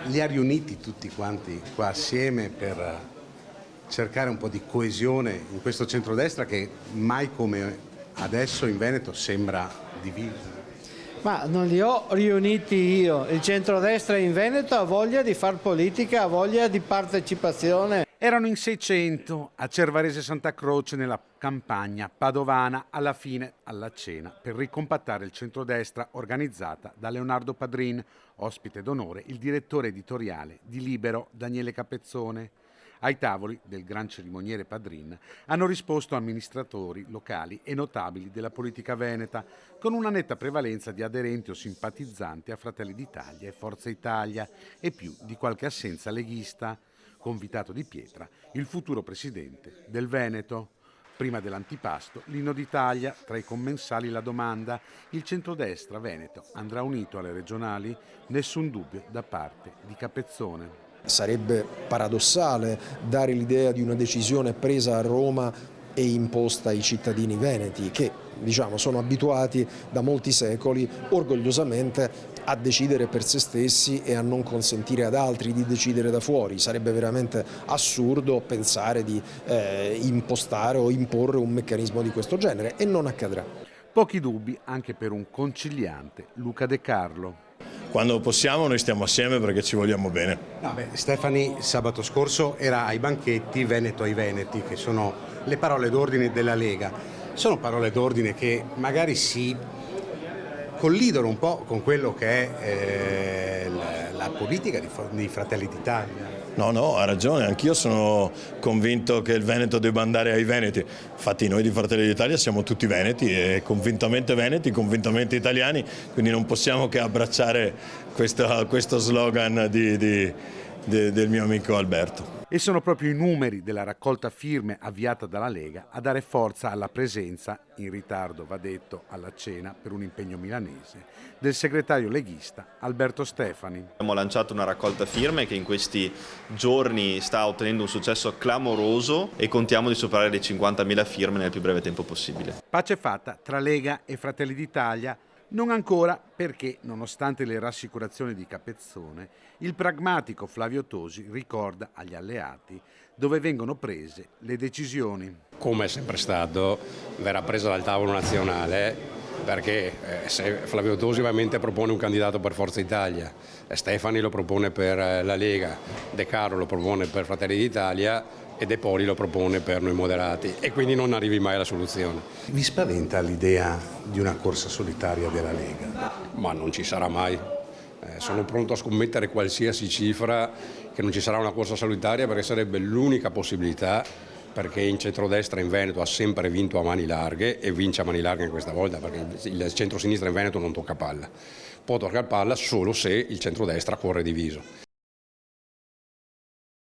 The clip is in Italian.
li ha riuniti tutti quanti qua assieme per cercare un po' di coesione in questo centrodestra che mai come adesso in Veneto sembra diviso. Ma non li ho riuniti io, il centrodestra in Veneto ha voglia di far politica, ha voglia di partecipazione. Erano in 600 a Cervarese Santa Croce nella campagna padovana alla fine alla cena per ricompattare il centrodestra organizzata da Leonardo Padrin, ospite d'onore il direttore editoriale di Libero Daniele Capezzone. Ai tavoli del gran cerimoniere Padrin hanno risposto amministratori locali e notabili della politica veneta, con una netta prevalenza di aderenti o simpatizzanti a Fratelli d'Italia e Forza Italia e più di qualche assenza leghista. Convitato di pietra il futuro presidente del Veneto. Prima dell'antipasto, l'inno d'Italia, tra i commensali la domanda: il centrodestra veneto andrà unito alle regionali? Nessun dubbio da parte di Capezzone. Sarebbe paradossale dare l'idea di una decisione presa a Roma e imposta ai cittadini veneti che, sono abituati da molti secoli orgogliosamente a decidere per se stessi e a non consentire ad altri di decidere da fuori. Sarebbe veramente assurdo pensare di impostare o imporre un meccanismo di questo genere e non accadrà. Pochi dubbi anche per un conciliante, Luca De Carlo. Quando possiamo noi stiamo assieme perché ci vogliamo bene. Stefani sabato scorso era ai banchetti Veneto ai Veneti, che sono le parole d'ordine della Lega. Sono parole d'ordine che magari si collidono un po' con quello che è la politica di Fratelli d'Italia. No, ha ragione, anch'io sono convinto che il Veneto debba andare ai Veneti. Infatti noi di Fratelli d'Italia siamo tutti veneti e convintamente veneti, convintamente italiani, quindi non possiamo che abbracciare questo slogan del mio amico Alberto. E sono proprio i numeri della raccolta firme avviata dalla Lega a dare forza alla presenza, in ritardo va detto alla cena per un impegno milanese, del segretario leghista Alberto Stefani. Abbiamo lanciato una raccolta firme che in questi giorni sta ottenendo un successo clamoroso e contiamo di superare le 50.000 firme nel più breve tempo possibile. Pace fatta tra Lega e Fratelli d'Italia. Non ancora perché, nonostante le rassicurazioni di Capezzone, il pragmatico Flavio Tosi ricorda agli alleati dove vengono prese le decisioni. Come è sempre stato, verrà presa dal tavolo nazionale perché se Flavio Tosi ovviamente propone un candidato per Forza Italia, Stefani lo propone per la Lega, De Carlo lo propone per Fratelli d'Italia e De Poli lo propone per Noi Moderati e quindi non arrivi mai alla soluzione. Vi spaventa l'idea di una corsa solitaria della Lega? Ma non ci sarà mai. Sono pronto a scommettere qualsiasi cifra che non ci sarà una corsa solitaria perché sarebbe l'unica possibilità, perché in centrodestra in Veneto ha sempre vinto a mani larghe e vince a mani larghe anche questa volta perché il centrosinistra in Veneto non tocca palla. Può toccare palla solo se il centrodestra corre diviso.